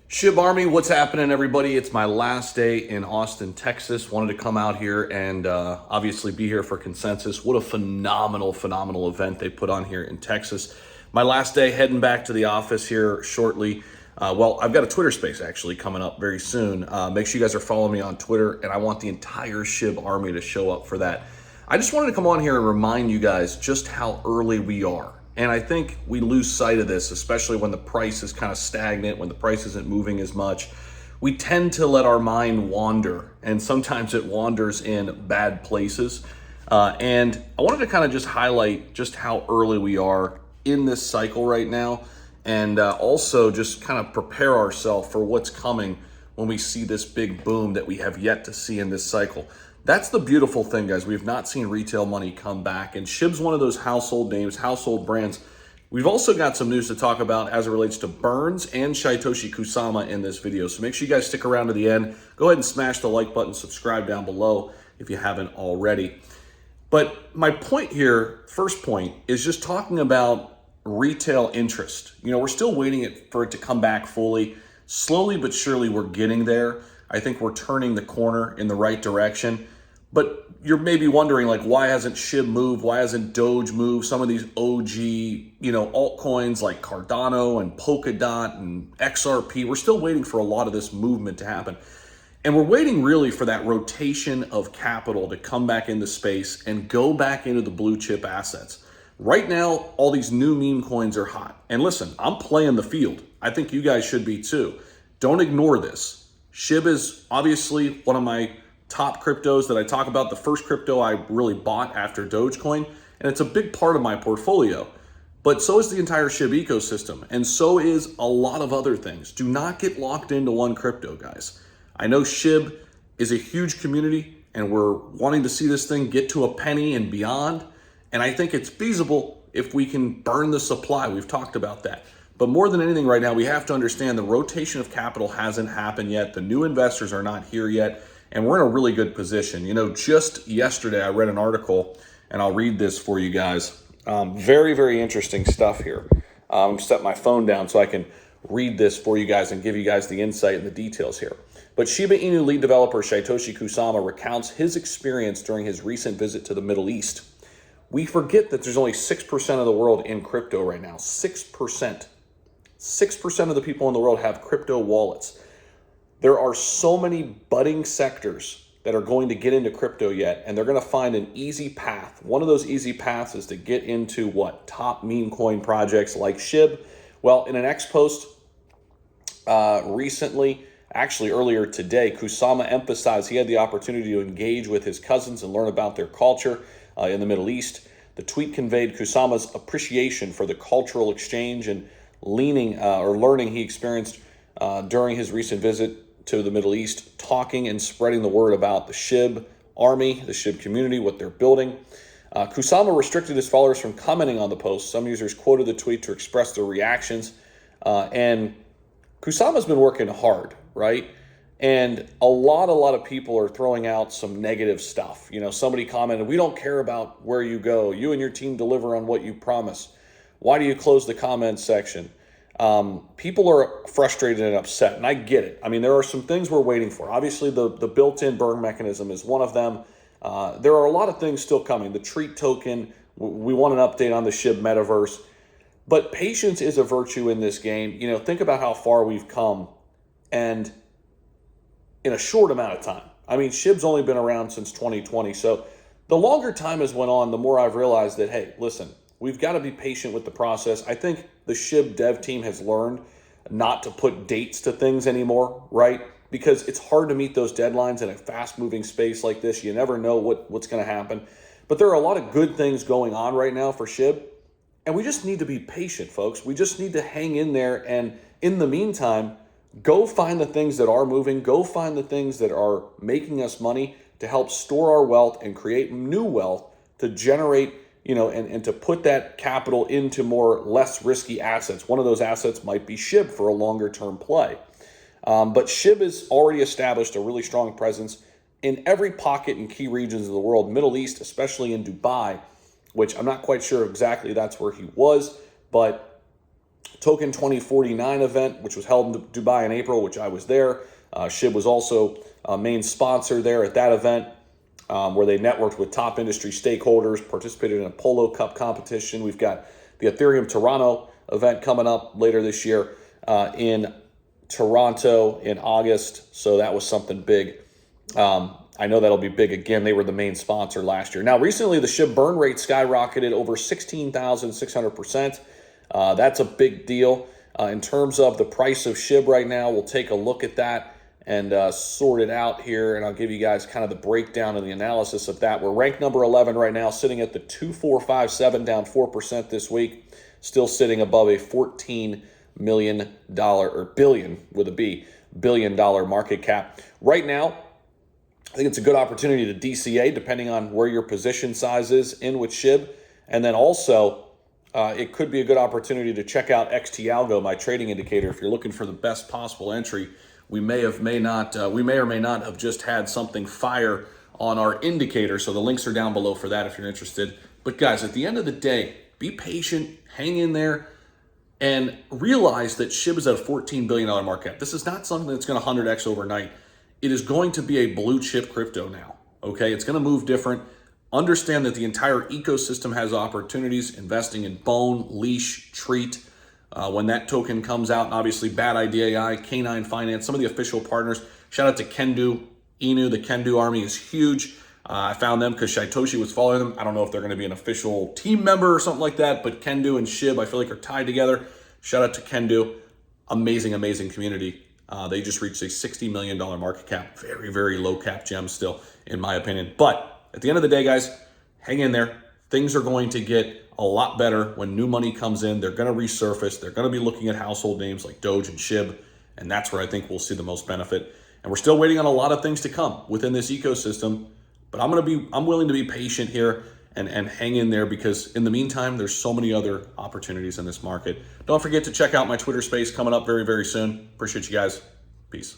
SHIB Army, what's happening, everybody? It's my last day in Austin, Texas. Wanted to come out here and obviously be here for Consensus. What a phenomenal event they put on here in Texas. My last day, heading back to the office here shortly. Well, I've got a Twitter space actually coming up very soon. Make sure you guys are following me on Twitter, and I want the entire SHIB Army to show up for that. I just wanted to come on here and remind you guys just how early we are. And I think we lose sight of this, especially when the price is kind of stagnant, when the price isn't moving as much. We tend to let our mind wander, and sometimes it wanders in bad places. And I wanted to kind of just highlight just how early we are in this cycle right now, and also just kind of prepare ourselves for what's coming when we see this big boom that we have yet to see in this cycle. That's the beautiful thing, guys. We've not seen retail money come back, and SHIB's one of those household names, household brands. We've also got some news to talk about as it relates to Burns and Satoshi Kusama in this video, so make sure you guys stick around to the end. Go ahead and smash the like button, subscribe down below if you haven't already. But my point here, first point, is just talking about retail interest. You know, we're still waiting for it to come back fully. Slowly but surely, we're getting there. I think we're turning the corner in the right direction. But you're maybe wondering, like, why hasn't SHIB moved? Why hasn't Doge moved? Some of these OG, altcoins like Cardano and Polkadot and XRP, we're still waiting for a lot of this movement to happen. And we're waiting really for that rotation of capital to come back into space and go back into the blue chip assets. Right now, all these new meme coins are hot. And listen, I'm playing the field. I think you guys should be too. Don't ignore this. SHIB is obviously one of my top cryptos that I talk about, the first crypto I really bought after Dogecoin, and it's a big part of my portfolio. But so is the entire SHIB ecosystem, and so is a lot of other things. Do not get locked into one crypto, guys. I know SHIB is a huge community, and we're wanting to see this thing get to a penny and beyond, and I think it's feasible if we can burn the supply. We've talked about that. But more than anything right now, we have to understand the rotation of capital hasn't happened yet. The new investors are not here yet. And we're in a really good position. You know, just yesterday, I read an article, and I'll read this for you guys. Very, very interesting stuff here. Set my phone down so I can read this for you guys and give you guys the insight and the details here. But Shiba Inu lead developer Satoshi Kusama recounts his experience during his recent visit to the Middle East. We forget that there's only 6% of the world in crypto right now. 6%. 6% of the people in the world have crypto wallets. There are so many budding sectors that are going to get into crypto yet, and they're going to find an easy path. One of those easy paths is to get into what? Top meme coin projects like SHIB. Well, in an X post recently, actually earlier today, Kusama emphasized he had the opportunity to engage with his cousins and learn about their culture in the Middle East. The tweet conveyed Kusama's appreciation for the cultural exchange and learning he experienced during his recent visit to the Middle East, talking and spreading the word about the SHIB Army, the SHIB community, what they're building. Kusama restricted his followers from commenting on the post. Some users quoted the tweet to express their reactions. And Kusama's been working hard, right? And a lot of people are throwing out some negative stuff. You know, somebody commented, "We don't care about where you go. You and your team deliver on what you promise. Why do you close the comments section?" People are frustrated and upset, and I get it. I mean, there are some things we're waiting for. Obviously, the built-in burn mechanism is one of them. There are a lot of things still coming. The treat token, we want an update on the SHIB metaverse. But patience is a virtue in this game. You know, think about how far we've come, and in a short amount of time. I mean, SHIB's only been around since 2020, so the longer time has went on, the more I've realized that, hey, listen, we've got to be patient with the process. I think the SHIB dev team has learned not to put dates to things anymore, right? Because it's hard to meet those deadlines in a fast-moving space like this. You never know what's going to happen. But there are a lot of good things going on right now for SHIB, and we just need to be patient, folks. We just need to hang in there, and in the meantime, go find the things that are moving. Go find the things that are making us money to help store our wealth and create new wealth to generate, and to put that capital into less risky assets. One of those assets might be SHIB for a longer term play. But SHIB has already established a really strong presence in every pocket and key regions of the world, Middle East, especially in Dubai, which I'm not quite sure exactly that's where he was, but Token 2049 event, which was held in Dubai in April, which I was there. SHIB was also a main sponsor there at that event, where they networked with top industry stakeholders, participated in a Polo Cup competition. We've got the Ethereum Toronto event coming up later this year in Toronto in August, so that was something big. I know that'll be big again. They were the main sponsor last year. Now, recently, the SHIB burn rate skyrocketed over 16,600%. That's a big deal. In terms of the price of SHIB right now, we'll take a look at that and sort it out here, and I'll give you guys kind of the breakdown and the analysis of that. We're ranked number 11 right now, sitting at the 2457, down 4% this week, still sitting above a $14 million, or billion with a B, $billion market cap. Right now, I think it's a good opportunity to DCA, depending on where your position size is in with SHIB. And then also, it could be a good opportunity to check out XT Algo, my trading indicator. If you're looking for the best possible entry, we may or may not have just had something fire on our indicator. So the links are down below for that if you're interested. But guys, at the end of the day, be patient, hang in there, and realize that SHIB is at a $14 billion market cap. This is not something that's going to 100x overnight. It is going to be a blue chip crypto now, okay? It's going to move different. Understand that the entire ecosystem has opportunities, investing in Bone, Leash, Treat, when that token comes out, and obviously Bad Idea AI, K9 Finance, some of the official partners. Shout out to Kendu Inu. The Kendu army is huge. I found them because Shaitoshi was following them. I don't know if they're going to be an official team member or something like that, but Kendu and SHIB, I feel like, are tied together. Shout out to Kendu. Amazing, amazing community. They just reached a $60 million market cap. Very, very low cap gem still, in my opinion. But at the end of the day, guys, hang in there. Things are going to get a lot better when new money comes in. They're going to resurface. They're going to be looking at household names like Doge and SHIB, and that's where I think we'll see the most benefit. And we're still waiting on a lot of things to come within this ecosystem. But I'm willing to be patient here and hang in there, because in the meantime, there's so many other opportunities in this market. Don't forget to check out my Twitter space coming up very, very soon. Appreciate you guys. Peace.